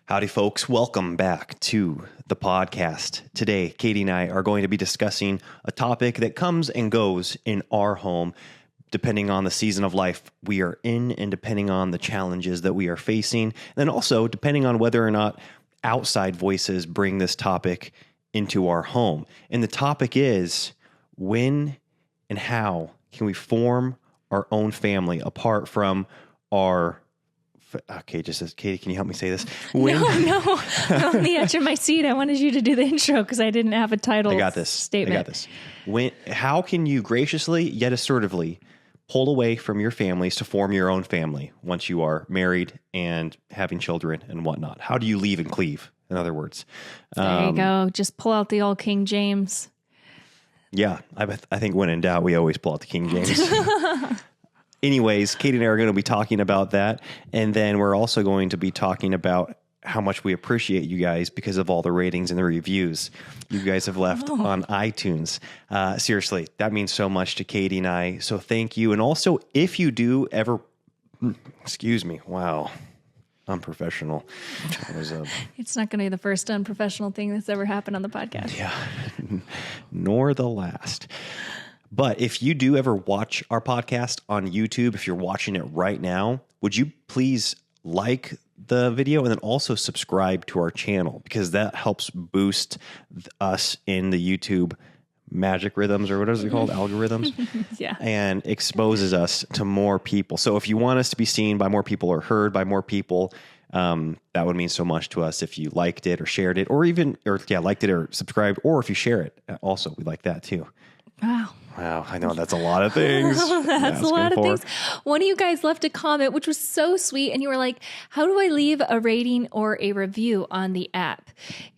Howdy, folks. Welcome back to the podcast. Today, Katie and I are going to be discussing a topic that comes and goes in our home, depending on the season of life we are in and depending on the challenges that we are facing, and then also depending on whether or not outside voices bring this topic into our home. And the topic is, when and how can we form our own family apart from our... Okay, just says, Katie, can you help me say this? No, I'm on the edge of my seat. I wanted you to do the intro because I didn't have a title. I got this. Statement. How can you graciously yet assertively pull away from your families to form your own family once you are married and having children and whatnot? How do you leave and cleave, in other words? There you go. Just pull out the old King James. Yeah, I think when in doubt, we always pull out the King James. Anyways, Katie and I are going to be talking about that. And then we're also going to be talking about how much we appreciate you guys because of all the ratings and the reviews you guys have left on iTunes. Seriously, that means so much to Katie and I. So thank you. And also, if you do ever, excuse me, wow, unprofessional. It's not going to be the first unprofessional thing that's ever happened on the podcast. Yeah, nor the last. But if you do ever watch our podcast on YouTube, if you're watching it right now, would you please like the video and then also subscribe to our channel, because that helps boost us in the YouTube magic rhythms, or what is it called? Algorithms. Yeah. And exposes us to more people. So if you want us to be seen by more people or heard by more people, that would mean so much to us if you liked it or shared it, or liked it or subscribed, or if you share it. Also, we like that too. Wow, I know that's a lot of things. That's a lot of things. One of you guys left a comment, which was so sweet. And you were like, how do I leave a rating or a review on the app?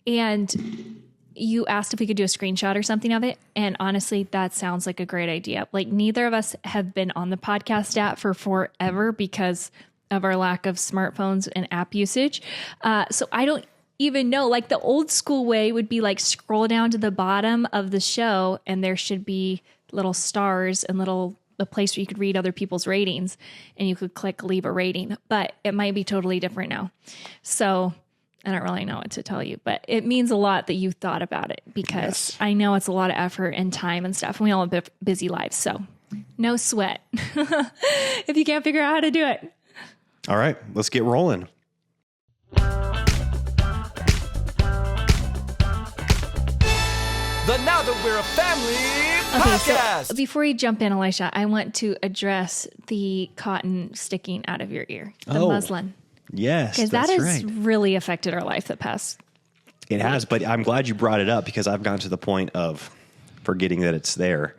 And you asked if we could do a screenshot or something of it. And honestly, that sounds like a great idea. Like, neither of us have been on the podcast app for forever because of our lack of smartphones and app usage. So I don't even know, like, the old school way would be like scroll down to the bottom of the show and there should be little stars and a place where you could read other people's ratings and you could click leave a rating, but it might be totally different now. So I don't really know what to tell you, but it means a lot that you thought about it, because I know it's a lot of effort and time and stuff. And we all have busy lives. So no sweat if you can't figure out how to do it. All right, let's get rolling. But now that we're a family podcast. So before you jump in, Elisha, I want to address the cotton sticking out of your ear, the muslin. Yes, because that has really affected our life the past. It has, but I'm glad you brought it up, because I've gotten to the point of forgetting that it's there.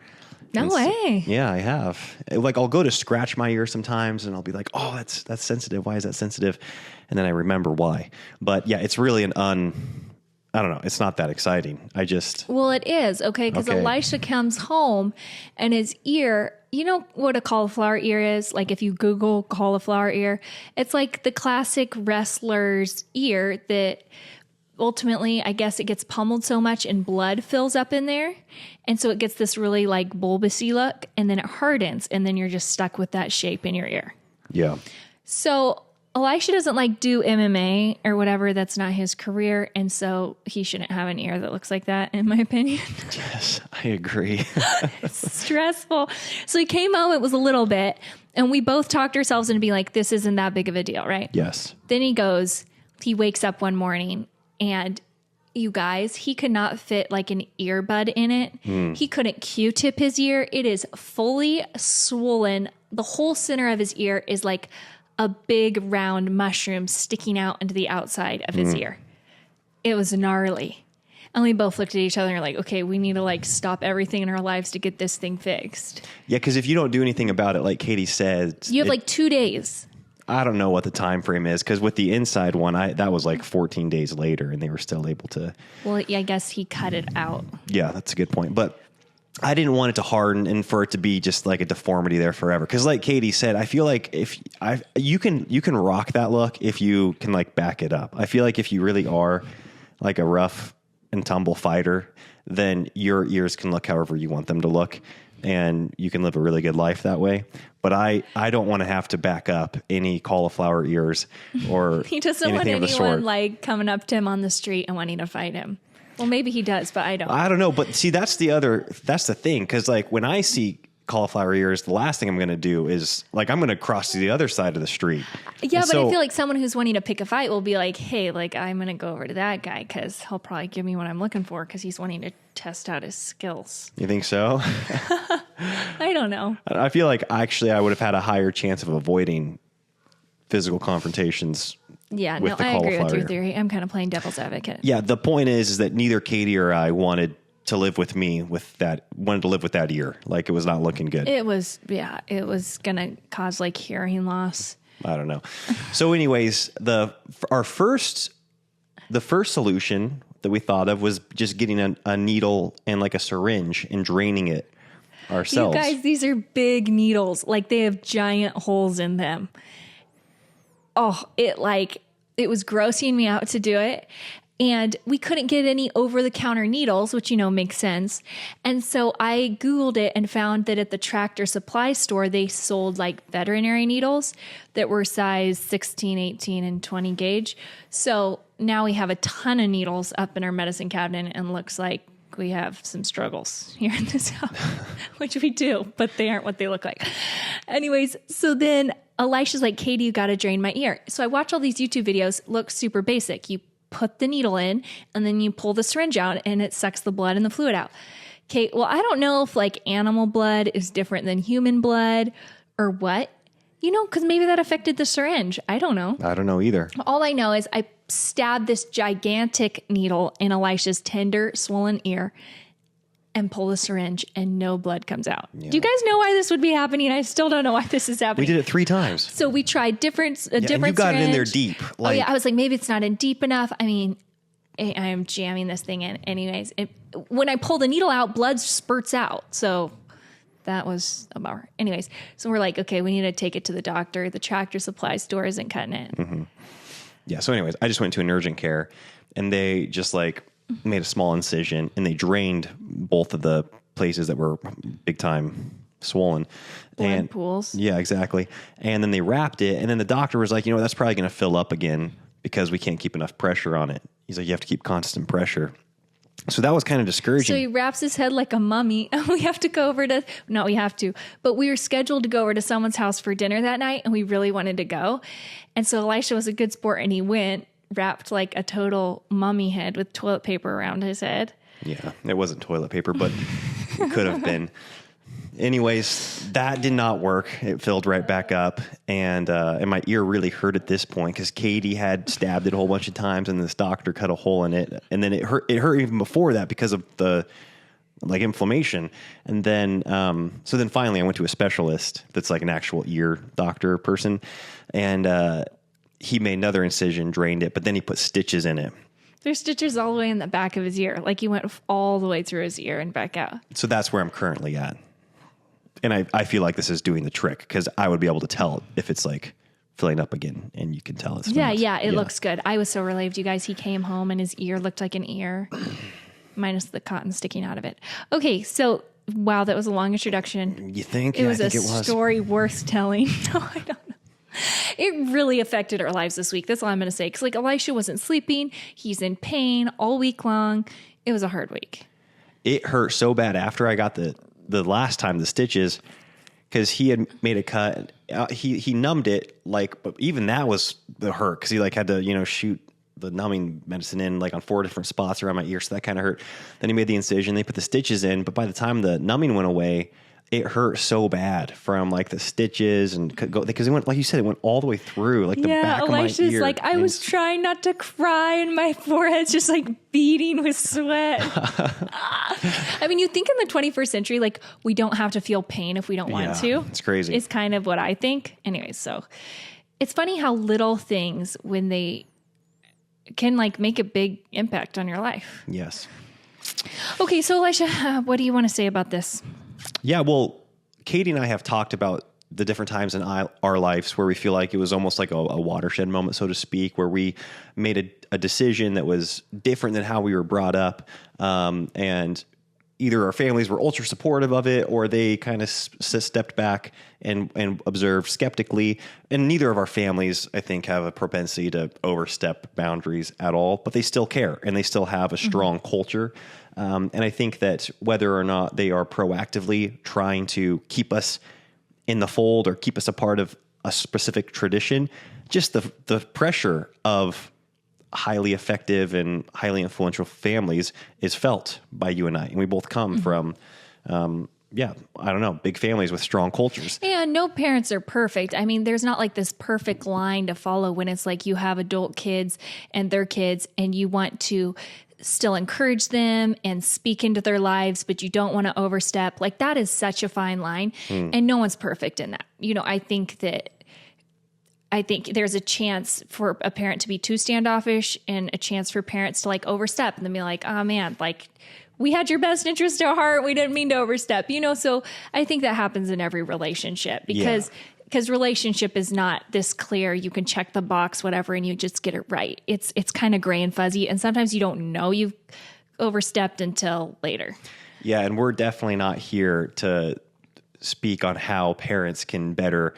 No way. Yeah, I have. Like, I'll go to scratch my ear sometimes and I'll be like, oh, that's sensitive. Why is that sensitive? And then I remember why. But yeah, it's really I don't know. It's not that exciting. Well, it is. Okay. Because Elisha comes home and his ear, you know what a cauliflower ear is? Like, if you Google cauliflower ear, it's like the classic wrestler's ear that ultimately, I guess, it gets pummeled so much and blood fills up in there. And so it gets this really like bulbousy look, and then it hardens, and then you're just stuck with that shape in your ear. Yeah. So Elisha doesn't like do MMA or whatever. That's not his career. And so he shouldn't have an ear that looks like that, in my opinion. Yes, I agree. It's stressful. So he came home, it was a little bit, and we both talked ourselves into being like, this isn't that big of a deal, right? Yes. Then he wakes up one morning, and you guys, he could not fit like an earbud in it. He couldn't Q-tip his ear. It is fully swollen. The whole center of his ear is like a big round mushroom sticking out into the outside of his ear. It was gnarly. And we both looked at each other and were like, okay, we need to like stop everything in our lives to get this thing fixed. Yeah, because if you don't do anything about it, like Katie said, you have like 2 days. I don't know what the time frame is, because with the inside one, that was like 14 days later, and they were still able to. Well, yeah, I guess he cut it out. Yeah, that's a good point. But I didn't want it to harden and for it to be just like a deformity there forever. Because like Katie said, I feel like you can rock that look if you can like back it up. I feel like if you really are like a rough and tumble fighter, then your ears can look however you want them to look. and you can live a really good life that way. But I don't want to have to back up any cauliflower ears or He doesn't want anything of the sort. anyone like coming up to him on the street and wanting to fight him. Well, maybe he does, but I don't. I don't know. But see, that's the thing. Cause like when I see cauliflower ears, the last thing I'm going to do is like, I'm going to cross to the other side of the street. Yeah, but I feel like someone who's wanting to pick a fight will be like, hey, like I'm going to go over to that guy because he'll probably give me what I'm looking for because he's wanting to test out his skills. You think so? I don't know. I feel like actually I would have had a higher chance of avoiding physical confrontations. Yeah, with no, the I agree with cauliflower your ear. theory. I'm kind of playing devil's advocate. Yeah, the point is that neither Katie or I wanted to live with me wanted to live with that ear. Like it was not looking good. It was going to cause like hearing loss. I don't know. So anyways, the first solution that we thought of was just getting a needle and like a syringe and draining it ourselves. You guys, these are big needles. Like they have giant holes in them. Oh, it was grossing me out to do it. And we couldn't get any over-the-counter needles, which, makes sense. And so I Googled it and found that at the Tractor Supply store, they sold like veterinary needles that were size 16, 18, and 20 gauge. So now we have a ton of needles up in our medicine cabinet and looks like we have some struggles here in this house, which we do, but they aren't what they look like. Anyways, so then Elisha's like, Katie, you got to drain my ear. So I watch all these YouTube videos, look super basic. You put the needle in and then you pull the syringe out and it sucks the blood and the fluid out. Okay, well, I don't know if like animal blood is different than human blood or what, because maybe that affected the syringe. I don't know. I don't know either. All I know is I stabbed this gigantic needle in Elisha's tender, swollen ear and pull the syringe and no blood comes out. Yeah. Do you guys know why this would be happening? I still don't know why this is happening. We did it 3 times. So we tried different and you got syringe. it in there deep. Like, I was like, maybe it's not in deep enough. I mean, I am jamming this thing in. Anyways, when I pull the needle out, blood spurts out. So that was a bummer. Anyways, so we're like, okay, we need to take it to the doctor. The Tractor Supply store isn't cutting it. Mm-hmm. Yeah. So anyways, I just went to an urgent care and they just like made a small incision and they drained both of the places that were big time swollen. Blood pools. Yeah, exactly. And then they wrapped it. And then the doctor was like, that's probably going to fill up again because we can't keep enough pressure on it. He's like, you have to keep constant pressure. So that was kind of discouraging. So he wraps his head like a mummy. We have to go over but we were scheduled to go over to someone's house for dinner that night and we really wanted to go. And so Elisha was a good sport and he went, wrapped like a total mummy head with toilet paper around his head. Yeah, it wasn't toilet paper, but it could have been. Anyways, that did not work. It filled right back up, and my ear really hurt at this point because Katie had stabbed it a whole bunch of times, and this doctor cut a hole in it, and then it hurt. It hurt even before that because of the like inflammation, and then so then finally I went to a specialist that's like an actual ear doctor person, and he made another incision, drained it, but then he put stitches in it. There's stitches all the way in the back of his ear. Like he went all the way through his ear and back out. So that's where I'm currently at. And I feel like this is doing the trick because I would be able to tell if it's like filling up again and you can tell it's not. Yeah, it looks good. I was so relieved, you guys. He came home and his ear looked like an ear minus the cotton sticking out of it. Okay, so wow, that was a long introduction. You think? It was a story worth telling. No, I don't know. It really affected our lives this week. That's all I'm going to say. Because like Elisha wasn't sleeping. He's in pain all week long. It was a hard week. It hurt so bad after I got the last time the stitches because he had made a cut. He numbed it but even that was the hurt because he like had to shoot the numbing medicine in like on 4 different spots around my ear, so that kind of hurt. Then he made the incision. They put the stitches in, but by the time the numbing went away, it hurt so bad from like the stitches and because it went, like you said, it went all the way through like the back of my ear. Like I was trying not to cry and my forehead's just like beating with sweat. I mean, you think in the 21st century, like we don't have to feel pain if we don't want to. It's crazy. It's kind of what I think. Anyways, so it's funny how little things when they can like make a big impact on your life. Yes. Okay. So Elisha, what do you want to say about this? Yeah, well, Katie and I have talked about the different times in our lives where we feel like it was almost like a watershed moment, so to speak, where we made a decision that was different than how we were brought up. And either our families were ultra supportive of it or they kind of stepped back and observed skeptically. And neither of our families, I think, have a propensity to overstep boundaries at all, but they still care and they still have a strong culture. And I think that whether or not they are proactively trying to keep us in the fold or keep us a part of a specific tradition, just the pressure of highly effective and highly influential families is felt by you and I. And we both come from, big families with strong cultures. And no parents are perfect. I mean, there's not like this perfect line to follow when it's like you have adult kids and their kids and you want to still encourage them and speak into their lives, but you don't want to overstep. Like that is such a fine line and no one's perfect in that. I think there's a chance for a parent to be too standoffish and a chance for parents to like overstep and then be like, oh man, like we had your best interest at heart. We didn't mean to overstep, so I think that happens in every relationship because relationship is not this clear. You can check the box, whatever, and you just get it right. It's kind of gray and fuzzy. And sometimes you don't know you've overstepped until later. Yeah. And we're definitely not here to speak on how parents can better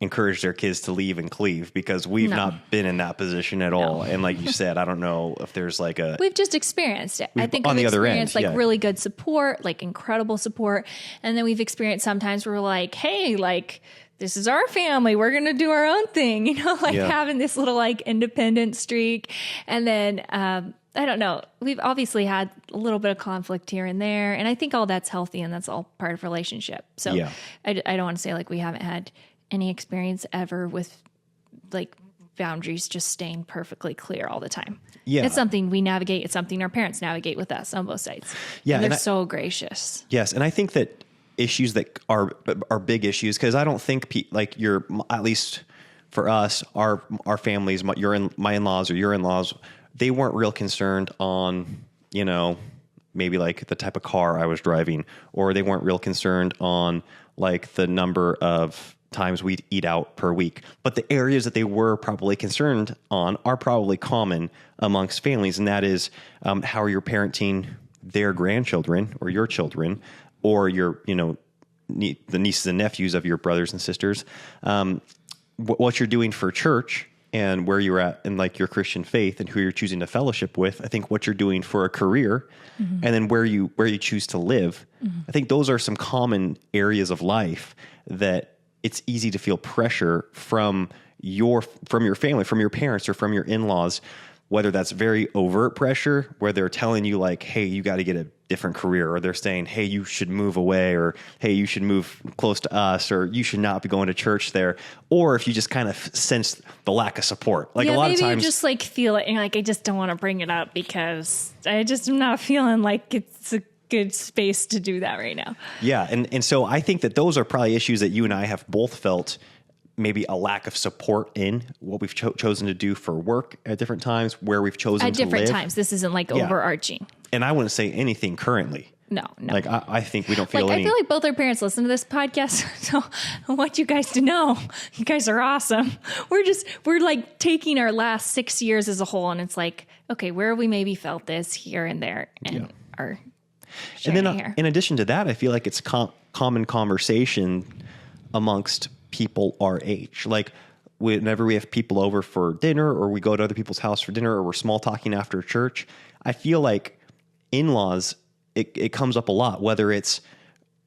encourage their kids to leave and cleave because we've not been in that position at all. And like you said, I don't know if there's like we've just experienced it. I think on we've the other experienced end, really good support, like incredible support. And then we've experienced sometimes we're like, hey, like this is our family. We're going to do our own thing, having this little like independent streak. And then, I don't know. We've obviously had a little bit of conflict here and there. And I think all that's healthy and that's all part of relationship. So I don't want to say like we haven't had any experience ever with like boundaries just staying perfectly clear all the time. Yeah. It's something we navigate. It's something our parents navigate with us on both sides. Yeah. And they're so gracious. Yes. And I think that issues that are big issues, because I don't think at least for us, our families, my in-laws or your in-laws, they weren't real concerned on, maybe like the type of car I was driving, or they weren't real concerned on like the number of times we'd eat out per week. But the areas that they were probably concerned on are probably common amongst families. And that is, how are you parenting their grandchildren or your children or your, the nieces and nephews of your brothers and sisters, what you're doing for church and where you're at in like your Christian faith and who you're choosing to fellowship with. I think what you're doing for a career and then where you choose to live. I think those are some common areas of life that it's easy to feel pressure from your family, from your parents or from your in-laws, whether that's very overt pressure where they're telling you like, hey, you got to get a different career, or they're saying, hey, you should move away, or hey, you should move close to us, or you should not be going to church there. Or if you just kind of sense the lack of support, like a lot of times you just like feel it and you're like, I just don't want to bring it up because I just am not feeling like it's a good space to do that right now. Yeah. And so I think that those are probably issues that you and I have both felt maybe a lack of support in what we've chosen to do for work at different times, where we've chosen at to different live. times. This isn't like overarching. And I wouldn't say anything currently. No. Like I think we don't feel I feel like both our parents listen to this podcast. So I want you guys to know, you guys are awesome. We're like taking our last 6 years as a whole. And it's like, okay, where have we maybe felt this here and there and are and then in addition to that, I feel like it's common conversation amongst people our age. Like whenever we have people over for dinner or we go to other people's house for dinner or we're small talking after church, I feel like in-laws, it comes up a lot, whether it's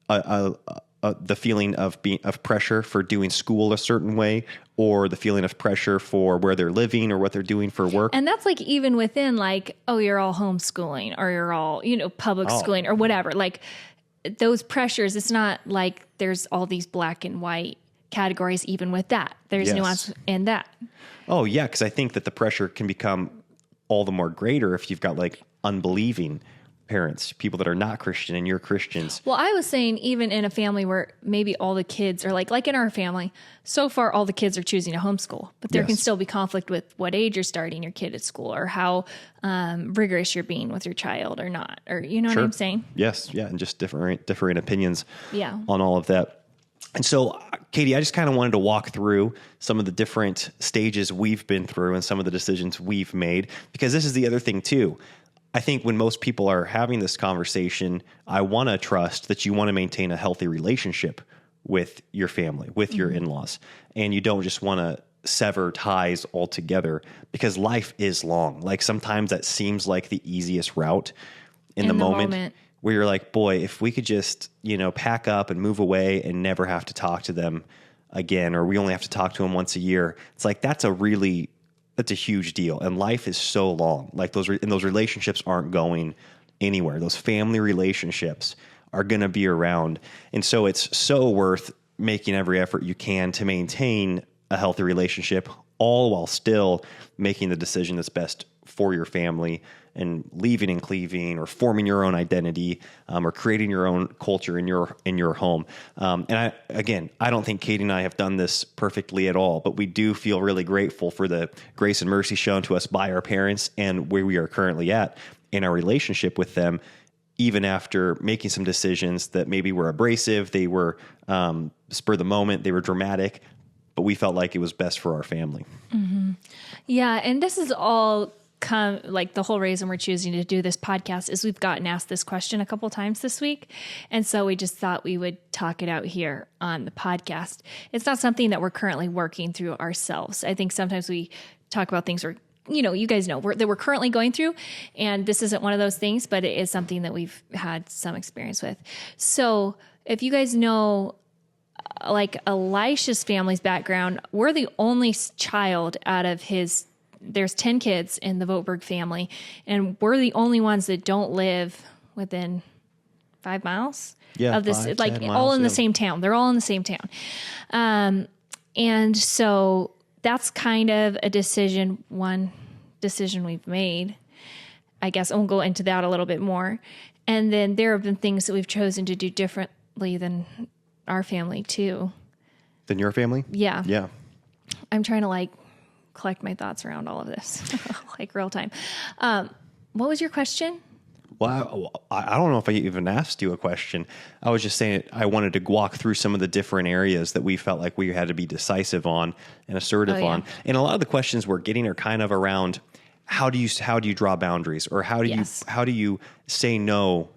the feeling of pressure for doing school a certain way, or the feeling of pressure for where they're living or what they're doing for work. And that's like even within like, oh, you're all homeschooling or you're all, public schooling or whatever. Like those pressures, it's not like there's all these black and white categories even with that. There's nuance in that. Oh, yeah, because I think that the pressure can become all the more greater if you've got like unbelieving parents, people that are not Christian and you're Christians. Well, I was saying even in a family where maybe all the kids are like in our family, so far all the kids are choosing to homeschool, but there can still be conflict with what age you're starting your kid at school or how rigorous you're being with your child or not, or what I'm saying? Yes. Yeah. And just differing opinions on all of that. And so, Katie, I just kind of wanted to walk through some of the different stages we've been through and some of the decisions we've made, because this is the other thing too. I think when most people are having this conversation, I want to trust that you want to maintain a healthy relationship with your family, with your in-laws, and you don't just want to sever ties altogether, because life is long. Like sometimes that seems like the easiest route in the moment where you're like, boy, if we could just, pack up and move away and never have to talk to them again, or we only have to talk to them once a year. It's like, that's a huge deal. And life is so long. Like those relationships aren't going anywhere. Those family relationships are going to be around. And so it's so worth making every effort you can to maintain a healthy relationship, all while still making the decision that's best for your family, and leaving and cleaving, or forming your own identity, or creating your own culture in your home. And I don't think Katie and I have done this perfectly at all, but we do feel really grateful for the grace and mercy shown to us by our parents and where we are currently at in our relationship with them, even after making some decisions that maybe were abrasive, they were spur of the moment, they were dramatic, but we felt like it was best for our family. Mm-hmm. Yeah, and this is all the whole reason we're choosing to do this podcast is we've gotten asked this question a couple times this week. And so we just thought we would talk it out here on the podcast. It's not something that we're currently working through ourselves. I think sometimes we talk about things you guys know that we're currently going through, and this isn't one of those things, but it is something that we've had some experience with. So if you guys know, like Elisha's family's background, we're the only child out of there's 10 kids in the Vogtberg family, and we're the only ones that don't live within 5 miles of this, 5, like all in the same town. They're all in the same town. And so that's kind of one decision we've made, I guess. And we'll go into that a little bit more. And then there have been things that we've chosen to do differently than our family too. Than your family? Yeah. Yeah. I'm trying to collect my thoughts around all of this, real time. What was your question? Well, I don't know if I even asked you a question. I was just saying I wanted to walk through some of the different areas that we felt like we had to be decisive on and assertive on. And a lot of the questions we're getting are kind of around how do you draw boundaries, or how do you say no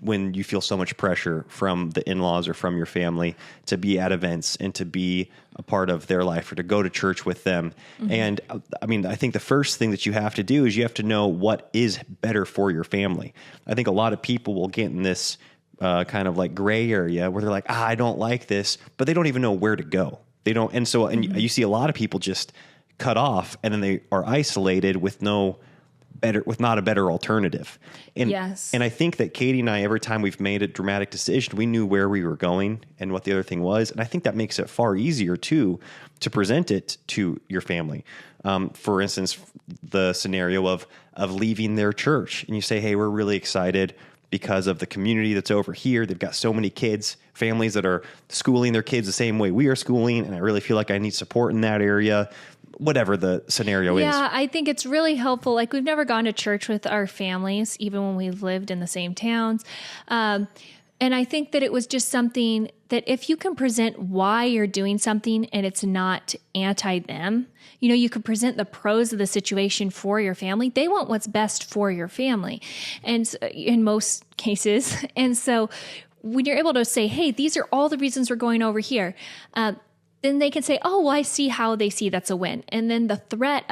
when you feel so much pressure from the in-laws or from your family to be at events and to be a part of their life or to go to church with them. Mm-hmm. And I think the first thing that you have to do is you have to know what is better for your family. I think a lot of people will get in this kind of like gray area where they're like, I don't like this, but they don't even know where to go. They don't. And so, and you see a lot of people just cut off, and then they are isolated with not a better alternative. And, yes. And I think that Katie and I, every time we've made a dramatic decision, we knew where we were going and what the other thing was. And I think that makes it far easier too, to present it to your family. For instance, the scenario of leaving their church, and you say, hey, we're really excited because of the community that's over here. They've got so many kids, families that are schooling their kids the same way we are schooling. And I really feel like I need support in that area. Whatever the scenario is. Yeah, I think it's really helpful. Like, we've never gone to church with our families, even when we've lived in the same towns. And I think that it was just something that if you can present why you're doing something and it's not anti them, you can present the pros of the situation for your family. They want what's best for your family, and in most cases. And so when you're able to say, hey, these are all the reasons we're going over here, then they can say, oh, well, I see how they see that's a win. And then the threat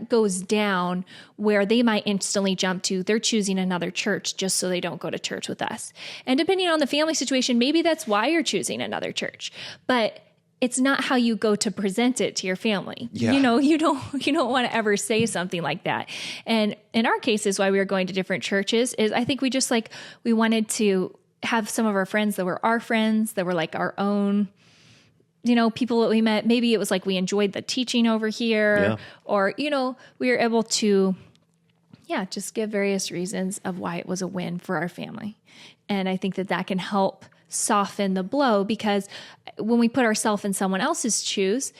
goes down where they might instantly jump to, they're choosing another church just so they don't go to church with us. And depending on the family situation, maybe that's why you're choosing another church. But it's not how you go to present it to your family. Yeah. You don't want to ever say something like that. And in our cases, why we were going to different churches is I think we wanted to have some of our friends that were our friends, that were like our own, people that we met. Maybe it was like we enjoyed the teaching over here, or, we were able to, just give various reasons of why it was a win for our family. And I think that can help soften the blow, because when we put ourselves in someone else's shoes,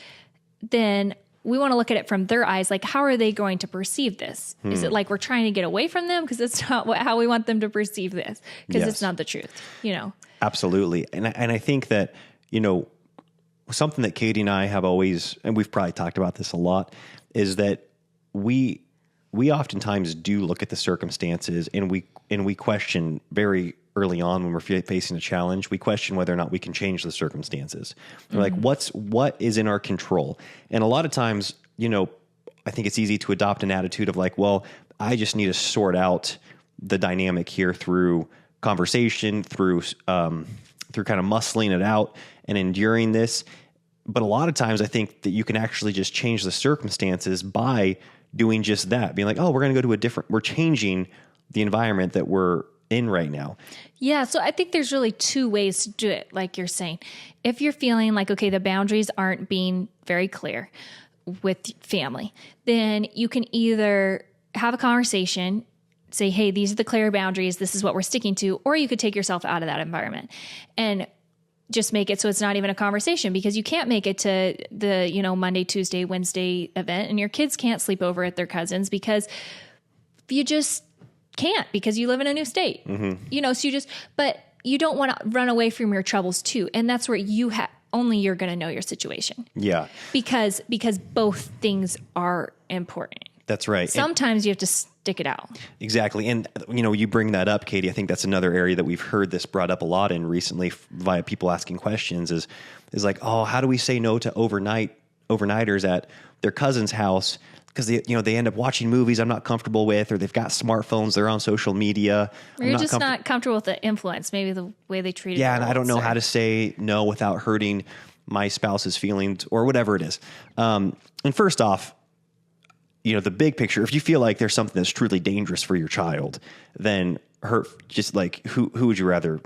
then we want to look at it from their eyes. Like, how are they going to perceive this? Is it like we're trying to get away from them? Because it's not how we want them to perceive this, because it's not the truth, Absolutely. And I think that, something that Katie and I have always, and we've probably talked about this a lot, is that we we oftentimes do look at the circumstances, and we question very early on when we're facing a challenge. We question whether or not we can change the circumstances. We're like, what is in our control? And a lot of times, I think it's easy to adopt an attitude of like, well, I just need to sort out the dynamic here through conversation, through kind of muscling it out and enduring this. But a lot of times I think that you can actually just change the circumstances by doing just that, being like, oh, we're going to go to we're changing the environment that we're in right now. Yeah. So I think there's really two ways to do it. Like you're saying, if you're feeling like, okay, the boundaries aren't being very clear with family, then you can either have a conversation, say, hey, these are the clear boundaries. This is what we're sticking to. Or you could take yourself out of that environment and just make it so it's not even a conversation, because you can't make it to the, Monday, Tuesday, Wednesday event, and your kids can't sleep over at their cousins because you just can't, because you live in a new state, so but you don't want to run away from your troubles too. And that's where only you're going to know your situation. Yeah. Because both things are important. That's right. Sometimes you have to stick it out. Exactly. And, you bring that up, Katie. I think that's another area that we've heard this brought up a lot in recently via people asking questions is like, oh, how do we say no to overnighters at their cousin's house? Because they end up watching movies I'm not comfortable with, or they've got smartphones, they're on social media. Or you're just not comfortable with the influence, maybe the way they treat it. Yeah, and I don't know how to say no without hurting my spouse's feelings or whatever it is. And first off, the big picture, if you feel like there's something that's truly dangerous for your child, then just like, who would you rather,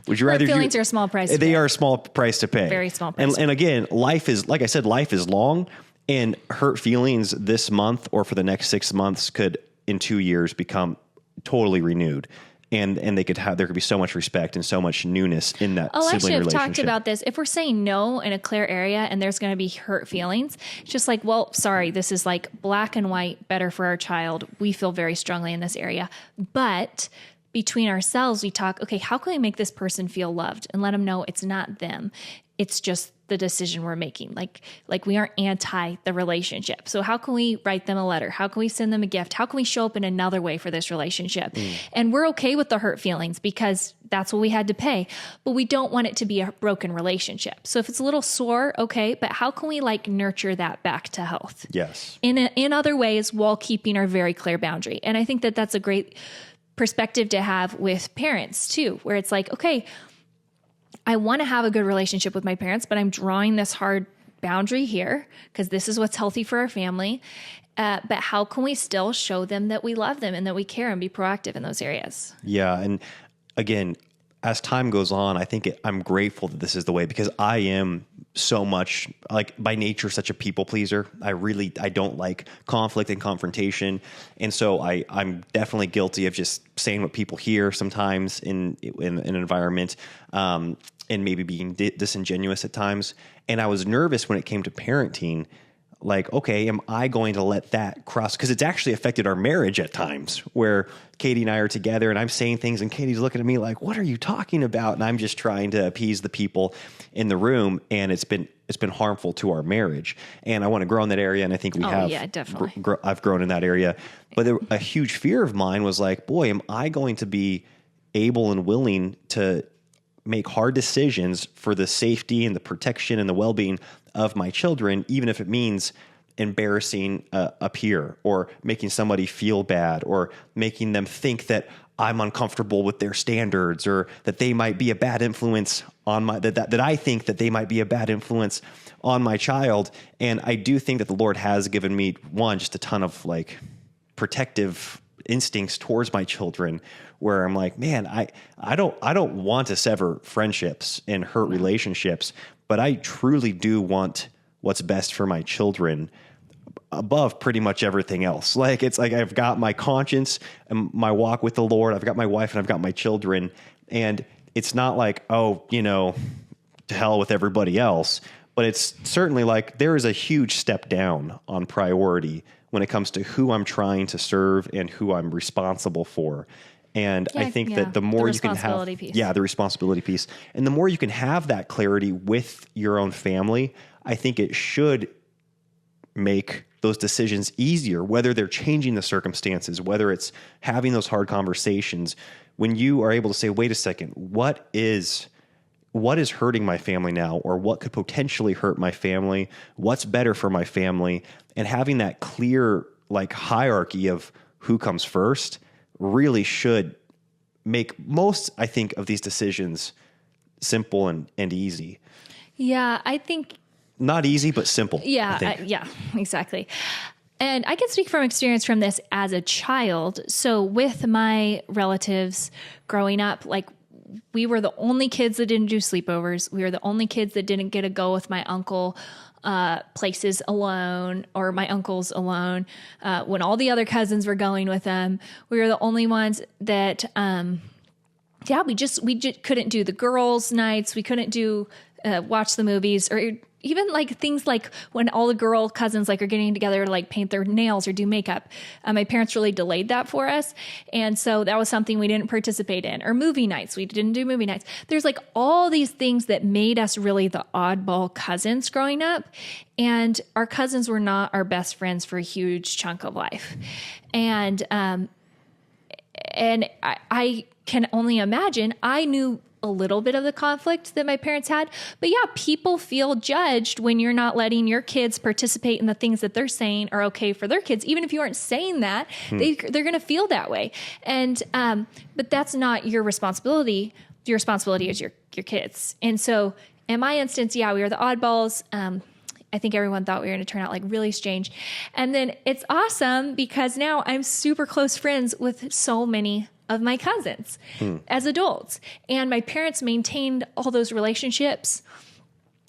would you rather? Feelings are a small price to pay. They are a small price to pay. Very small price. And again, life is, like I said, life is long, and hurt feelings this month or for the next 6 months could in 2 years become totally renewed. And there could be so much respect and so much newness in that sibling actually, relationship. I've talked about this. If we're saying no in a clear area and there's going to be hurt feelings, it's just like, well, sorry, this is like black and white, better for our child. We feel very strongly in this area. But between ourselves, we talk, okay, how can we make this person feel loved and let them know it's not them. It's just the decision we're making. Like we aren't anti the relationship. So how can we write them a letter? How can we send them a gift? How can we show up in another way for this relationship? And we're okay with the hurt feelings because that's what we had to pay, but we don't want it to be a broken relationship. So if it's a little sore, okay, but how can we nurture that back to health? Yes. In other ways while keeping our very clear boundary. And I think that that's a great perspective to have with parents too, where it's like, okay, I want to have a good relationship with my parents, but I'm drawing this hard boundary here because this is what's healthy for our family. But how can we still show them that we love them and that we care and be proactive in those areas? Yeah. And again, as time goes on, I think I'm grateful that this is the way, because I am so much by nature such a people pleaser. I don't like conflict and confrontation, and so I'm definitely guilty of just saying what people hear sometimes in an environment, and maybe being disingenuous at times. And I was nervous when it came to parenting. Like, okay, am I going to let that cross? Because it's actually affected our marriage at times where Katie and I are together and I'm saying things and Katie's looking at me like, what are you talking about? And I'm just trying to appease the people in the room. And it's been harmful to our marriage. And I want to grow in that area. And I think we have. Yeah, definitely. I've grown in that area. But a huge fear of mine was like, boy, am I going to be able and willing to make hard decisions for the safety and the protection and the well-being of my children, even if it means embarrassing a peer or making somebody feel bad or making them think that I'm uncomfortable with their standards or that they might be a bad influence on that I think that they might be a bad influence on my child. And I do think that the Lord has given me just a ton of protective instincts towards my children, where I'm like, man, I don't want to sever friendships and hurt relationships, but I truly do want what's best for my children above pretty much everything else. It's like I've got my conscience and my walk with the Lord. I've got my wife and I've got my children. And it's not like, to hell with everybody else. But it's certainly there is a huge step down on priority when it comes to who I'm trying to serve and who I'm responsible for. And I think that the more you can have, the responsibility piece, and the more you can have that clarity with your own family, I think it should make those decisions easier, whether they're changing the circumstances, whether it's having those hard conversations. When you are able to say, wait a second, what is hurting my family now, or what could potentially hurt my family? What's better for my family? And having that clear like hierarchy of who comes first really should make most, I think, of these decisions simple and easy. Yeah, I think not easy, but simple. Yeah, yeah, exactly. And I can speak from experience from this as a child. So with my relatives growing up, like we were the only kids that didn't do sleepovers. We were the only kids that didn't get to go with my uncle places alone, or my uncles alone. When all the other cousins were going with them, we were the only ones that, we just couldn't do the girls' nights. We couldn't do watch the movies, or even like things like when all the girl cousins like are getting together to like paint their nails or do makeup. My parents really delayed that for us. And so that was something we didn't participate in. Or movie nights. We didn't do movie nights. There's like all these things that made us really the oddball cousins growing up. And our cousins were not our best friends for a huge chunk of life. And I can only imagine, I knew a little bit of the conflict that my parents had, but yeah, people feel judged when you're not letting your kids participate in the things that they're saying are okay for their kids. Even if you aren't saying that, they're going to feel that way. And, but that's not your responsibility. Your responsibility is your kids. And so in my instance, yeah, we were the oddballs. I think everyone thought we were going to turn out like really strange. And then it's awesome because now I'm super close friends with so many of my cousins as adults. And my parents maintained all those relationships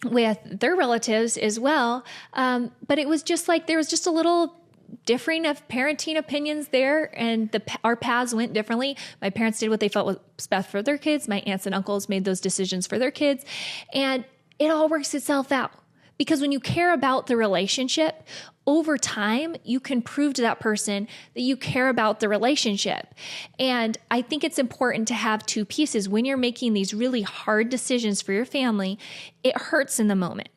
with their relatives as well. But it was just like, there was just a little differing of parenting opinions there, and our paths went differently. My parents did what they felt was best for their kids. My aunts and uncles made those decisions for their kids. And it all works itself out. Because when you care about the relationship, over time, you can prove to that person that you care about the relationship. And I think it's important to have two pieces. When you're making these really hard decisions for your family, it hurts in the moment.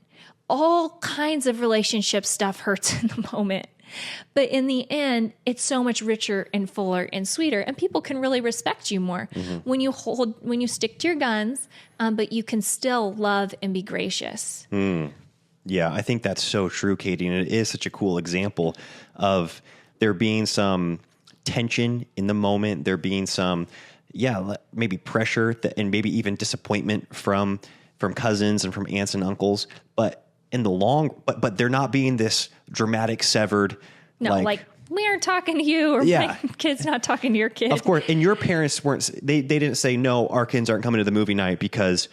All kinds of relationship stuff hurts in the moment. But in the end, it's so much richer and fuller and sweeter, and people can really respect you more when you stick to your guns, but you can still love and be gracious. Yeah, I think that's so true, Katie. And it is such a cool example of there being some tension in the moment. There being some, maybe pressure and maybe even disappointment from cousins and from aunts and uncles. But in the but there not being this dramatic severed. No, like we aren't talking to you, or my kid's not talking to your kid. Of course. And your parents they didn't say, no, our kids aren't coming to the movie night because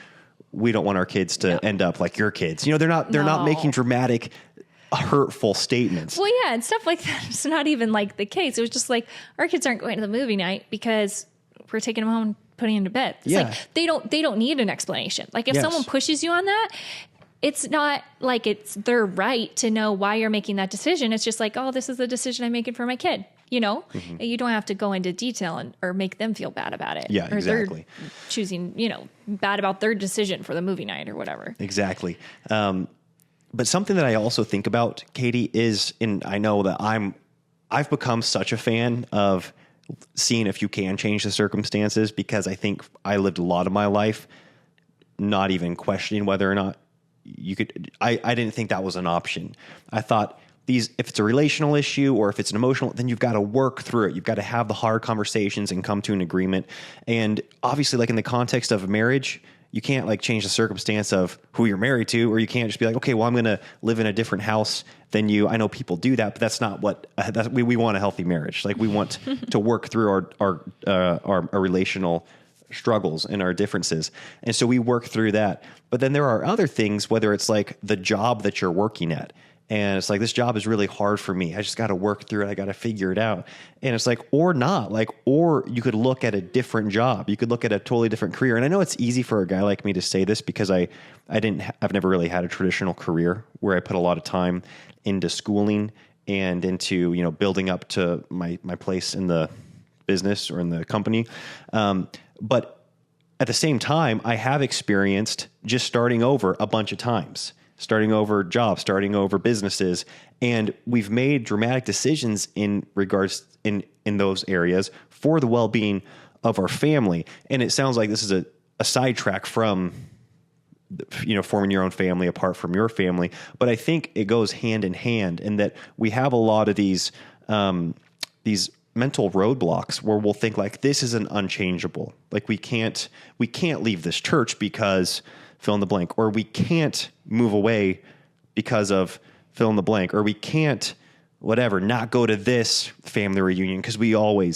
we don't want our kids to end up like your kids. You know, they're not making dramatic, hurtful statements. Well, yeah, and stuff like that. It's not even like the case. It was just like, our kids aren't going to the movie night because we're taking them home and putting them to bed. It's like they don't need an explanation. Like if someone pushes you on that, it's not like it's their right to know why you're making that decision. It's just like, oh, this is the decision I'm making for my kid. You know, you don't have to go into detail or make them feel bad about it. Yeah, or exactly. They're choosing, bad about their decision for the movie night or whatever. Exactly. But something that I also think about, Katie, is, and I know that I've become such a fan of seeing if you can change the circumstances, because I think I lived a lot of my life not even questioning whether or not you could. I didn't think that was an option. I thought, if it's a relational issue or if it's an emotional, then you've got to work through it. You've got to have the hard conversations and come to an agreement. And obviously, like in the context of a marriage, you can't like change the circumstance of who you're married to, or you can't just be like, okay, well, I'm going to live in a different house than you. I know people do that, but that's not what we want. A healthy marriage. Like we want to work through our relational struggles and our differences. And so we work through that. But then there are other things, whether it's like the job that you're working at, and it's like, this job is really hard for me. I just got to work through it. I got to figure it out. And it's like, or not, like, or you could look at a different job. You could look at a totally different career. And I know it's easy for a guy like me to say this because I've never really had a traditional career where I put a lot of time into schooling and into, building up to my place in the business or in the company. But at the same time, I have experienced just starting over a bunch of times. starting over jobs, starting over businesses. And we've made dramatic decisions in regards in those areas for the well-being of our family. And it sounds like this is a sidetrack from, forming your own family apart from your family. But I think it goes hand in hand in that we have a lot of these mental roadblocks where we'll think like, this is an unchangeable. Like we can't leave this church because fill in the blank, or we can't move away because of fill in the blank, or we can't not go to this family reunion because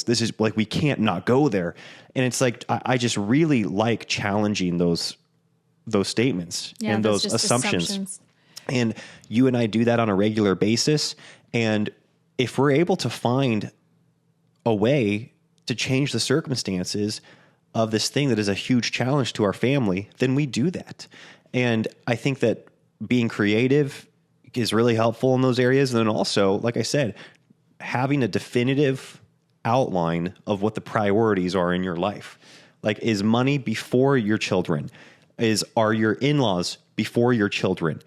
this is like, we can't not go there. And it's like, I just really like challenging those statements and those assumptions. And you and I do that on a regular basis. And if we're able to find a way to change the circumstances of this thing that is a huge challenge to our family, then we do that. And I think that being creative is really helpful in those areas. And then also, like I said, having a definitive outline of what the priorities are in your life. Like, is money before your children? Are your in-laws before your children?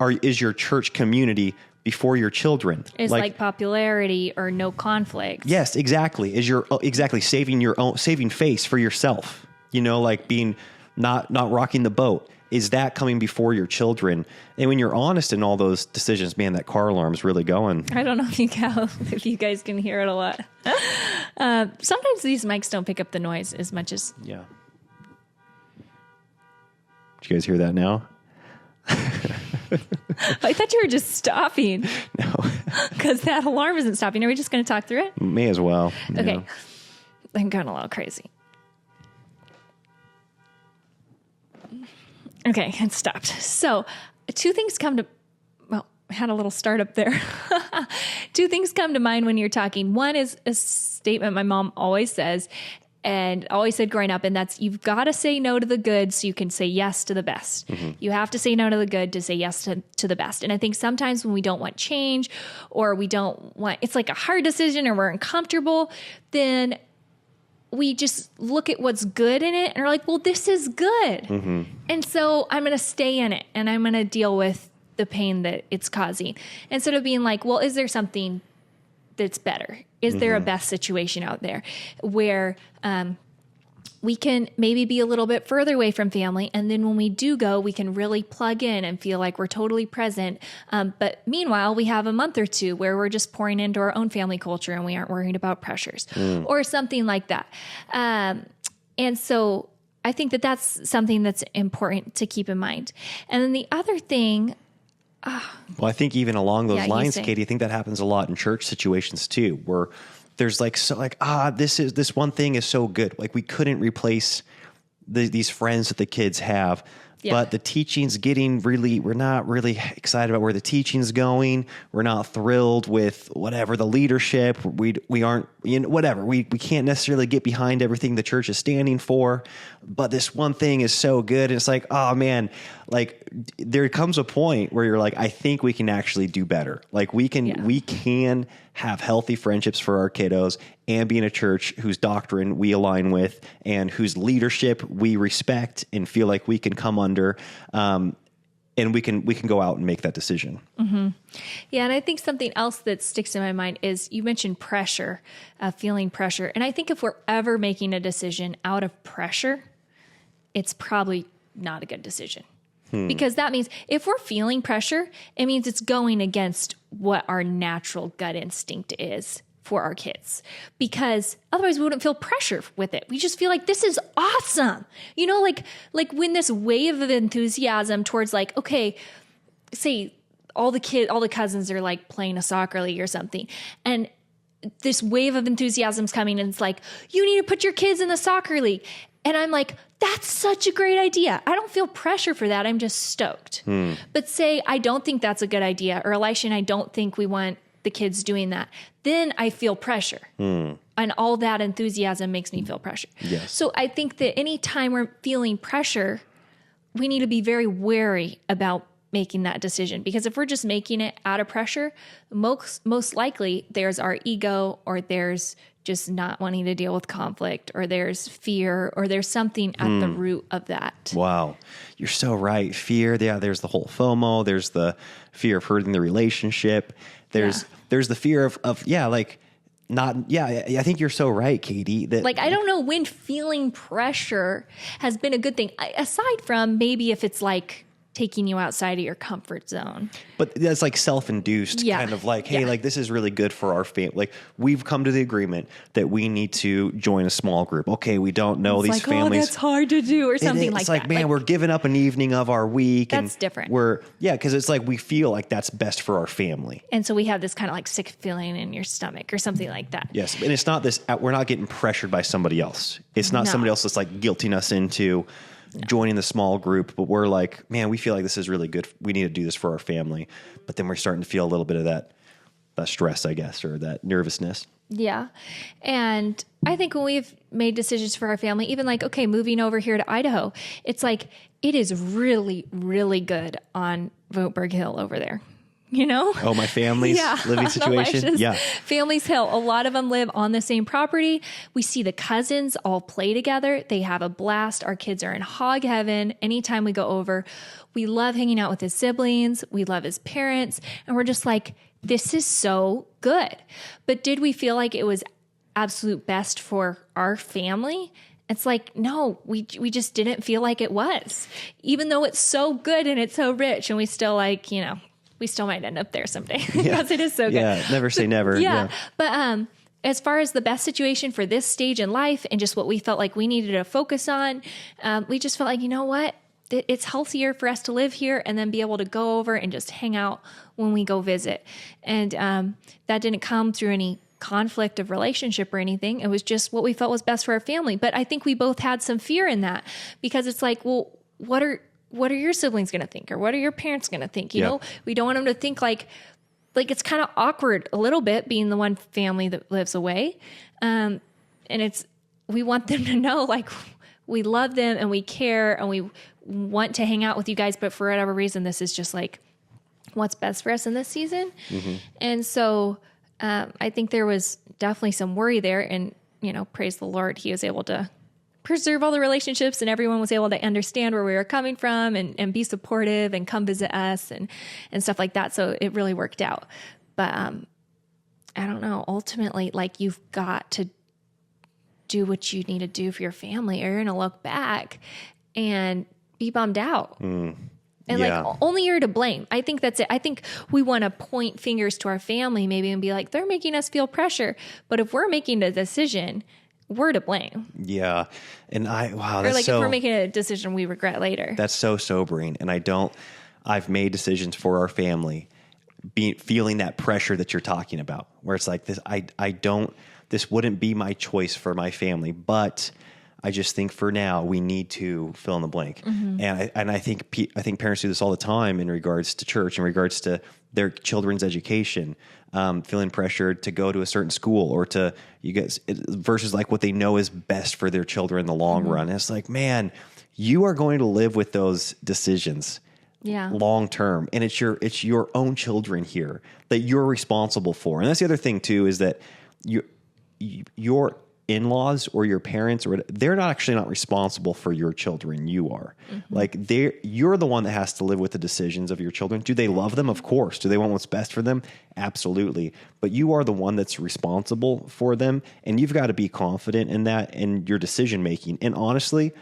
Is your church community before your children? Is like popularity or no conflict. Yes, exactly. Is saving face for yourself, like being not rocking the boat. Is that coming before your children? And when you're honest in all those decisions, man, that car alarm's really going. I don't know if you guys can hear it a lot. Sometimes these mics don't pick up the noise as much as... Yeah. Did you guys hear that now? I thought you were just stopping. No. Because that alarm isn't stopping. Are we just going to talk through it? May as well. Okay. Yeah. I'm going a little crazy. Okay, it stopped. So two things I had a little startup there. Two things come to mind when you're talking. One is a statement my mom always says, and always said growing up, and that's, you've got to say no to the good so you can say yes to the best. Mm-hmm. You have to say no to the good to say yes to the best. And I think sometimes when we don't want change, or it's like a hard decision, or we're uncomfortable, then we just look at what's good in it and are like, well, this is good. Mm-hmm. And so I'm going to stay in it and I'm going to deal with the pain that it's causing. Instead of being like, well, is there something that's better? Is there a best situation out there where we can maybe be a little bit further away from family, and then when we do go, we can really plug in and feel like we're totally present. But meanwhile, we have a month or two where we're just pouring into our own family culture and we aren't worried about pressures or something like that. And so I think that that's something that's important to keep in mind. And then the other thing... Well, I think even along those lines, Katie, I think that happens a lot in church situations too, where there's this one thing is so good. Like, we couldn't replace these friends that the kids have, but the teaching's we're not really excited about where the teaching's going. We're not thrilled with whatever the leadership, we aren't, whatever. We can't necessarily get behind everything the church is standing for, but this one thing is so good. And it's like, oh man, like there comes a point where you're like, I think we can actually do better. Like we can have healthy friendships for our kiddos and be in a church whose doctrine we align with and whose leadership we respect and feel like we can come under, and we can go out and make that decision. Mm-hmm. Yeah. And I think something else that sticks in my mind is you mentioned pressure, feeling pressure. And I think if we're ever making a decision out of pressure, it's probably not a good decision. Because that means if we're feeling pressure, it means it's going against what our natural gut instinct is for our kids. Because otherwise we wouldn't feel pressure with it. We just feel like this is awesome. Like when this wave of enthusiasm towards like, okay, say all the cousins are like playing a soccer league or something. And this wave of enthusiasm's coming and it's like, you need to put your kids in the soccer league. And I'm like, that's such a great idea. I don't feel pressure for that. I'm just stoked. But say I don't think that's a good idea, or Elisha and I don't think we want the kids doing that. Then I feel pressure. And all that enthusiasm makes me feel pressure. Yes. So I think that anytime we're feeling pressure, we need to be very wary about making that decision. Because if we're just making it out of pressure, most likely there's our ego or there's just not wanting to deal with conflict, or there's fear, or there's something at the root of that. Wow. You're so right. Fear. Yeah. There's the whole FOMO. There's the fear of hurting the relationship. There's the fear of I think you're so right, Katie. That, like, I don't know when feeling pressure has been a good thing, aside from maybe if it's like taking you outside of your comfort zone. But that's like self-induced kind of like, hey, like this is really good for our family. Like we've come to the agreement that we need to join a small group. Okay, we don't know these families. Oh, that's hard to do, or something like that. It's like, man, we're giving up an evening of our week. That's different. Because it's like we feel like that's best for our family. And so we have this kind of like sick feeling in your stomach or something like that. Yes, and it's not this, we're not getting pressured by somebody else. It's not somebody else that's like guilting us into joining the small group, but we're like, man, we feel like this is really good. We need to do this for our family. But then we're starting to feel a little bit of that stress, I guess, or that nervousness. Yeah. And I think when we've made decisions for our family, even like, okay, moving over here to Idaho, it's like, it is really, really good on Vogtberg Hill over there. You know? Oh, my family's living situation? Yeah. Family's Hill. A lot of them live on the same property. We see the cousins all play together. They have a blast. Our kids are in hog heaven anytime we go over. We love hanging out with his siblings. We love his parents. And we're just like, this is so good. But did we feel like it was absolute best for our family? It's like, no, we just didn't feel like it was. Even though it's so good and it's so rich, and we still like, you know, we still might end up there someday because it is so good. Yeah, never say never. Yeah. But as far as the best situation for this stage in life and just what we felt like we needed to focus on, we just felt like, you know what? It's healthier for us to live here and then be able to go over and just hang out when we go visit. And that didn't come through any conflict of relationship or anything. It was just what we felt was best for our family. But I think we both had some fear in that, because it's like, well, what are your siblings going to think? Or what are your parents going to think? You know, we don't want them to think like it's kind of awkward a little bit being the one family that lives away. And we want them to know, like, we love them and we care and we want to hang out with you guys. But for whatever reason, this is just like what's best for us in this season. Mm-hmm. And so I think there was definitely some worry there, and, you know, praise the Lord, he was able to preserve all the relationships, and everyone was able to understand where we were coming from and be supportive and come visit us and stuff like that. So it really worked out. But I don't know, ultimately, like, you've got to do what you need to do for your family, or you're going to look back and be bummed out. And like, only you're to blame. I think that's it. I think we want to point fingers to our family maybe and be like, they're making us feel pressure. But if we're making a decision, we're to blame. Yeah. And that's or like, if we're making a decision we regret later. That's so sobering. And I've made decisions for our family, feeling that pressure that you're talking about, where it's like this, this wouldn't be my choice for my family, but I just think for now we need to fill in the blank. Mm-hmm. And I think parents do this all the time in regards to church, in regards to their children's education, feeling pressured to go to a certain school or to versus like what they know is best for their children in the long run. And it's like, man, you are going to live with those decisions long term, and it's your own children here that you're responsible for. And that's the other thing too, is that your in-laws or your parents, or they're not responsible for your children. You are. Mm-hmm. Like, you're the one that has to live with the decisions of your children. Do they love them? Of course. Do they want what's best for them? Absolutely. But you are the one that's responsible for them, and you've got to be confident in that, in your decision making. And honestly,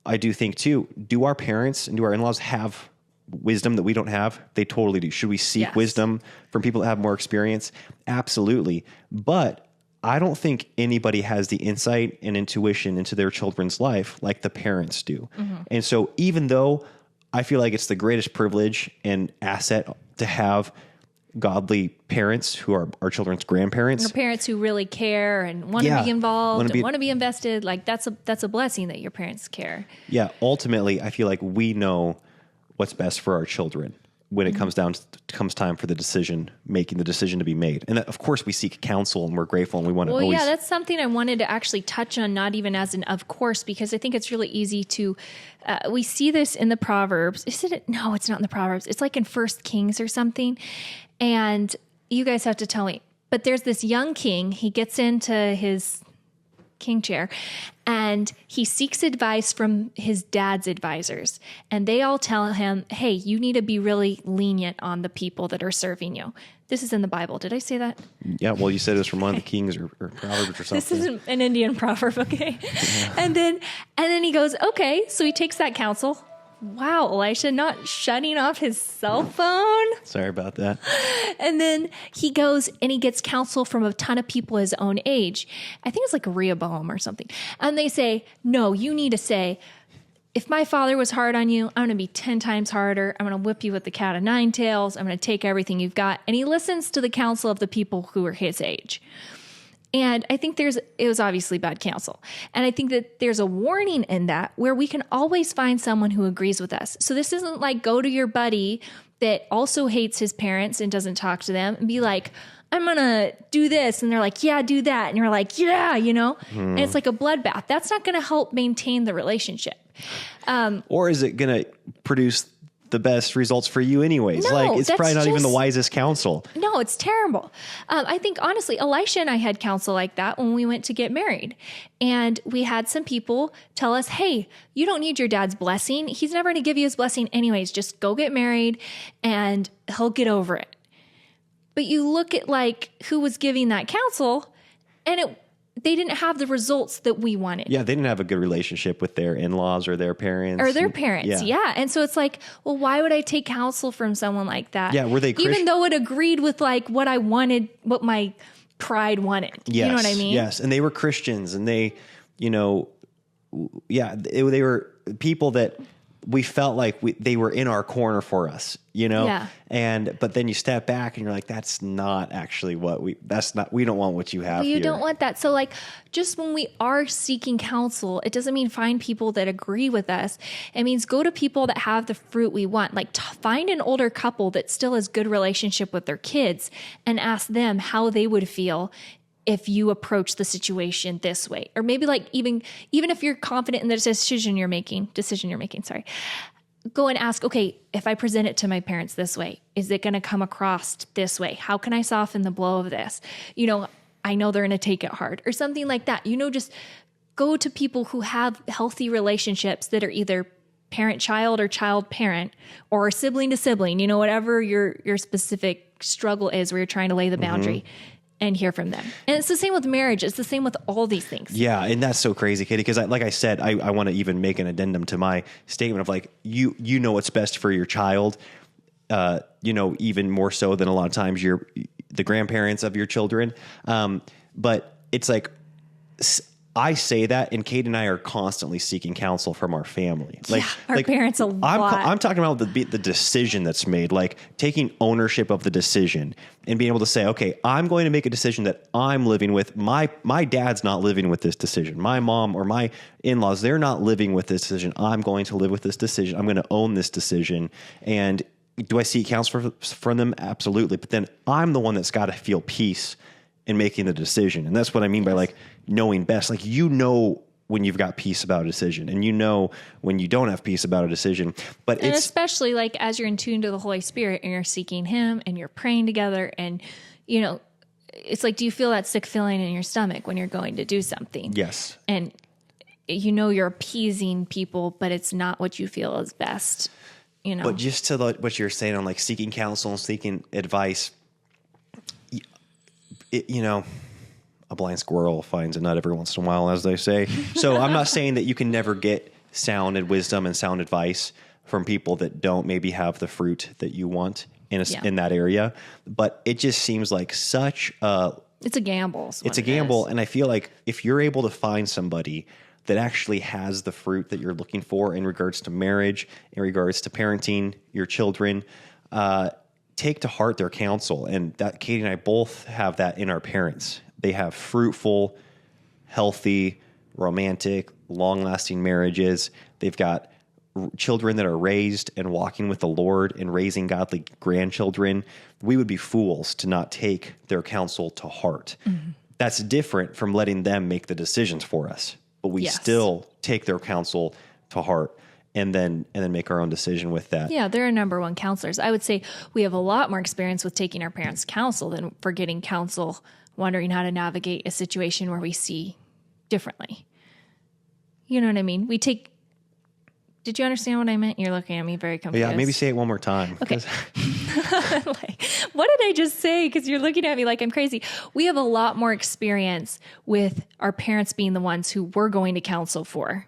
I do think too, do our parents and do our in-laws have wisdom that we don't have? They totally do. Should we seek wisdom from people that have more experience? Absolutely. But I don't think anybody has the insight and intuition into their children's life like the parents do. Mm-hmm. And so even though I feel like it's the greatest privilege and asset to have godly parents who are our children's grandparents, or parents who really care and want to be involved and want to be invested, like that's a blessing that your parents care. Yeah. Ultimately, I feel like we know what's best for our children when it comes time for the decision to be made. And that, of course, we seek counsel, and we're grateful, and we want to always... yeah, that's something I wanted to actually touch on, not even as an of course, because I think it's really easy to... we see this in the Proverbs. No, it's not in the Proverbs. It's like in 1 Kings or something. And you guys have to tell me, But there's this young king. He gets into his king chair and he seeks advice from his dad's advisors. And they all tell him, hey, you need to be really lenient on the people that are serving you. This is in the Bible. Did I say that? Yeah, well, you said it was from one of the Kings or Proverbs or something. This isn't an Indian proverb, okay? Yeah. And then he goes, okay, so he takes that counsel. Wow, Elisha not shutting off his cell phone. Sorry about that. And then he goes and he gets counsel from a ton of people his own age. I think it's like Rehoboam or something. And they say, no, you need to say, if my father was hard on you, I'm going to be 10 times harder. I'm going to whip you with the cat of nine tails. I'm going to take everything you've got. And he listens to the counsel of the people who are his age. And I think it was obviously bad counsel. And I think that there's a warning in that where we can always find someone who agrees with us. So this isn't like go to your buddy that also hates his parents and doesn't talk to them and be like, I'm going to do this. And they're like, yeah, do that. And you're like, yeah, and it's like a bloodbath. That's not going to help maintain the relationship. Or is it going to produce the best results for you anyways? No, like it's probably not even the wisest counsel. No, it's terrible. I think honestly, Elisha and I had counsel like that when we went to get married. And we had some people tell us, hey, you don't need your dad's blessing. He's never going to give you his blessing anyways. Just go get married and he'll get over it. But you look at like who was giving that counsel and they didn't have the results that we wanted. Yeah, they didn't have a good relationship with their in-laws or their parents. Yeah. And so it's like, well, why would I take counsel from someone like that? Yeah, were they even though it agreed with like what I wanted, what my pride wanted. Yes, you know what I mean? Yes, and they were Christians and they, they were people that we felt like they were in our corner for us, Yeah. But then you step back and you're like, that's not actually we don't want what you have well, you here. don't want that. So like, just when we are seeking counsel, it doesn't mean find people that agree with us. It means go to people that have the fruit we want. Like find an older couple that still has good relationship with their kids and ask them how they would feel if you approach the situation this way. Or maybe like even if you're confident in the decision you're making, go and ask, okay, if I present it to my parents this way, is it going to come across this way? How can I soften the blow of this? I know they're going to take it hard or something like that. Just go to people who have healthy relationships that are either parent-child or child-parent or sibling to sibling, whatever your specific struggle is where you're trying to lay the boundary. And hear from them. And it's the same with marriage. It's the same with all these things. Yeah. And that's so crazy, Katie, because like I said, I want to even make an addendum to my statement of like, you know what's best for your child, even more so than a lot of times the grandparents of your children. But it's like, I say that, and Kate and I are constantly seeking counsel from our family. Like our parents a lot. I'm talking about the decision that's made, like taking ownership of the decision and being able to say, okay, I'm going to make a decision that I'm living with. My dad's not living with this decision. My mom or my in-laws, they're not living with this decision. I'm going to live with this decision. I'm going to own this decision. And do I seek counsel from them? Absolutely. But then I'm the one that's got to feel peace in making the decision. And that's what I mean by like knowing best. Like, when you've got peace about a decision and when you don't have peace about a decision, but especially like as you're in tune to the Holy Spirit and you're seeking him and you're praying together and, it's like, do you feel that sick feeling in your stomach when you're going to do something? Yes. And you're appeasing people, but it's not what you feel is best, But just to what you're saying on like seeking counsel and seeking advice, a blind squirrel finds a nut every once in a while, as they say. So I'm not saying that you can never get sound wisdom and sound advice from people that don't maybe have the fruit that you want in that area. But it just seems like it's a gamble. It's a gamble. And I feel like if you're able to find somebody that actually has the fruit that you're looking for in regards to marriage, in regards to parenting your children, take to heart their counsel. And that Katie and I both have that in our parents. They have fruitful, healthy, romantic, long-lasting marriages. They've got children that are raised and walking with the Lord and raising godly grandchildren. We would be fools to not take their counsel to heart. Mm-hmm. That's different from letting them make the decisions for us, but we still take their counsel to heart. and then make our own decision with that. Yeah, they're our number one counselors. I would say we have a lot more experience with taking our parents' counsel than for getting counsel, wondering how to navigate a situation where we see differently. You know what I mean? Did you understand what I meant? You're looking at me very confused. Yeah, maybe say it one more time. Okay. What did I just say? Because you're looking at me like I'm crazy. We have a lot more experience with our parents being the ones who we're going to counsel for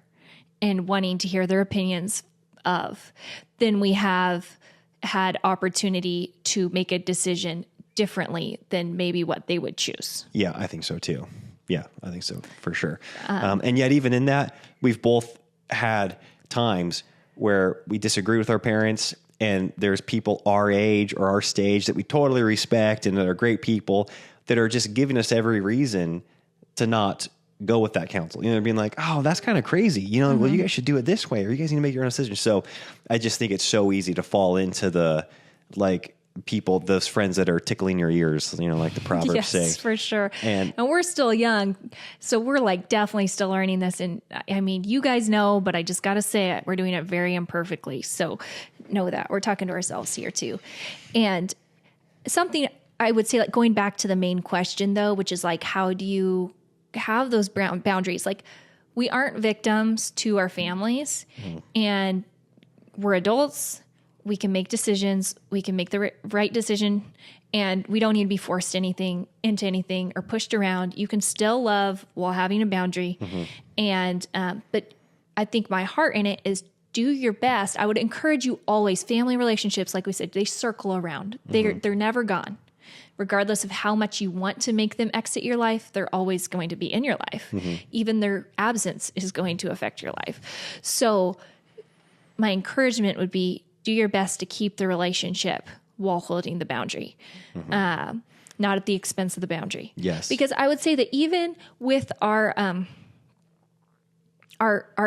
and wanting to hear their opinions of than we have had opportunity to make a decision differently than maybe what they would choose. Yeah, I think so too. Yeah, I think so for sure. And yet even in that, we've both had times where we disagree with our parents, and there's people our age or our stage that we totally respect and that are great people that are just giving us every reason to not go with that counsel. You know, being like, oh, that's kind of crazy. You know, well, you guys should do it this way, or you guys need to make your own decision. So I just think it's so easy to fall into the, like, people, those friends that are tickling your ears, you know, like the Proverbs say. Yes, for sure. And we're still young, so we're like definitely still learning this. And I mean, you guys know, but I just got to say it. We're doing it very imperfectly. So know that. We're talking to ourselves here too. And something I would say, like going back to the main question though, which is like, how do you have those boundaries? Like, we aren't victims to our families, and we're adults. We can make decisions. We can make the right decision, and we don't need to be forced into anything or pushed around. You can still love while having a boundary. And, but I think my heart in it is do your best. I would encourage you always, family relationships, like we said, they circle around. They're never gone. Regardless of how much you want to make them exit your life, they're always going to be in your life. Even their absence is going to affect your life. So my encouragement would be, do your best to keep the relationship while holding the boundary, not at the expense of the boundary. Yes. Because I would say that even with our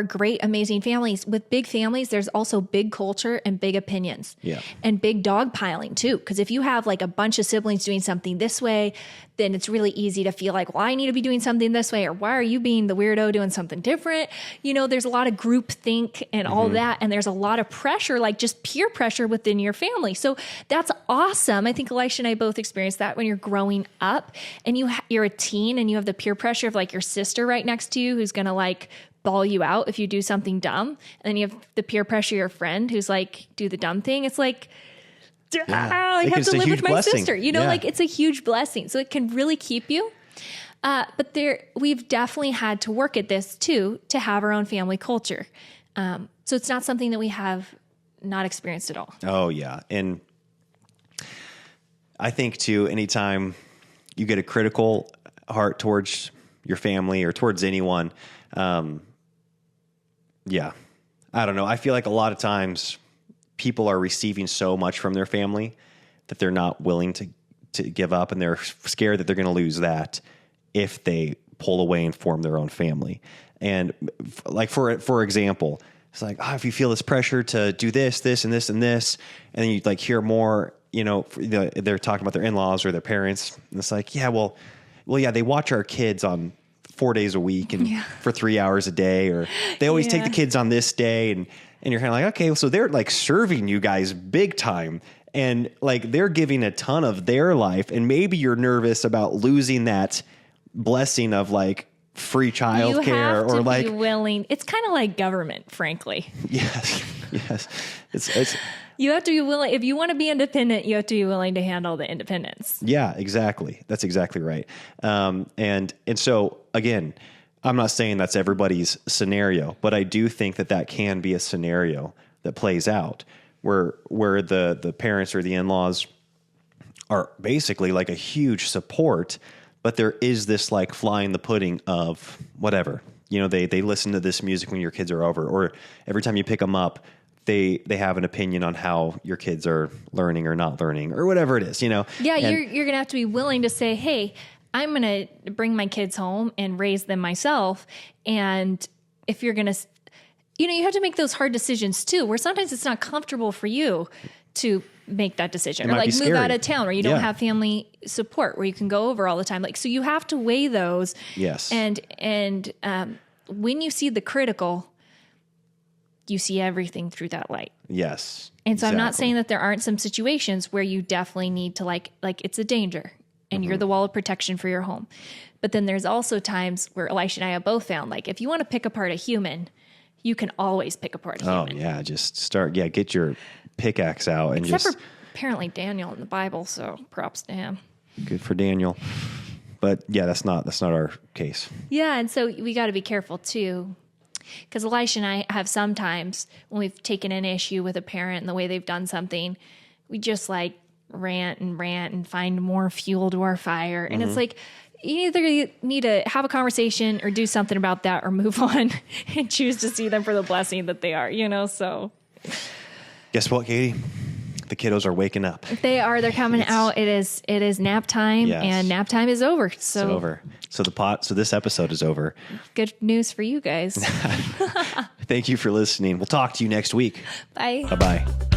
great, amazing families, with big families, there's also big culture and big opinions. Yeah. And big dog piling too. Because if you have like a bunch of siblings doing something this way, then it's really easy to feel like, well, I need to be doing something this way, or why are you being the weirdo doing something different? You know, there's a lot of group think and all that. And there's a lot of pressure, like just peer pressure within your family. So that's awesome. I think Elisha and I both experienced that when you're growing up and you're a teen and you have the peer pressure of like your sister right next to you who's going to like ball you out if you do something dumb. And then you have the peer pressure of your friend who's like, do the dumb thing. It's like, I have to live with my sister. You know, like it's a huge blessing. So it can really keep you. But we've definitely had to work at this too, to have our own family culture. So it's not something that we have not experienced at all. Oh yeah. And I think too, anytime you get a critical heart towards your family or towards anyone, yeah, I don't know. I feel like a lot of times people are receiving so much from their family that they're not willing to give up, and they're scared that they're going to lose that if they pull away and form their own family. And like, for example, it's like, if you feel this pressure to do this, this, and this, and this, and then you like hear more, you know, they're talking about their in-laws or their parents. And it's like, well, yeah, they watch our kids on 4 days a week and for 3 hours a day, or they always take the kids on this day. And you're kind of like, okay, so they're like serving you guys big time. And like, they're giving a ton of their life. And maybe you're nervous about losing that blessing of like free childcare, or like, be willing. It's kind of like government, frankly. Yes. It's you have to be willing. If you want to be independent, you have to be willing to handle the independence. Yeah, exactly. That's exactly right. And so again, I'm not saying that's everybody's scenario, but I do think that can be a scenario that plays out where the parents or the in-laws are basically like a huge support, but there is this like fly in the pudding of whatever, you know, they listen to this music when your kids are over, or every time you pick them up, they have an opinion on how your kids are learning or not learning or whatever it is, you know? Yeah. You're going to have to be willing to say, hey, I'm going to bring my kids home and raise them myself. And if you're going to, you know, you have to make those hard decisions too, where sometimes it's not comfortable for you to make that decision, or like move out of town where you don't have family support, where you can go over all the time. Like, so you have to weigh those. Yes. And when you see the critical, you see everything through that light. Yes. And so I'm not saying that there aren't some situations where you definitely need to like it's a danger and you're the wall of protection for your home. But then there's also times where Elisha and I have both found, like, if you want to pick apart a human, you can always pick apart a human. Oh yeah. Just get your pickaxe out and Except for apparently Daniel in the Bible. So props to him. Good for Daniel. But yeah, that's not our case. Yeah. And so we got to be careful too. Because Elisha and I have sometimes when we've taken an issue with a parent and the way they've done something, we just like rant and find more fuel to our fire. And it's like, you either need to have a conversation or do something about that or move on and choose to see them for the blessing that they are, so. Guess what, Katie? The kiddos are waking up. They are. They're coming out. It is nap time, and nap time is over. So it's over. So this episode is over. Good news for you guys. Thank you for listening. We'll talk to you next week. Bye. Bye-bye.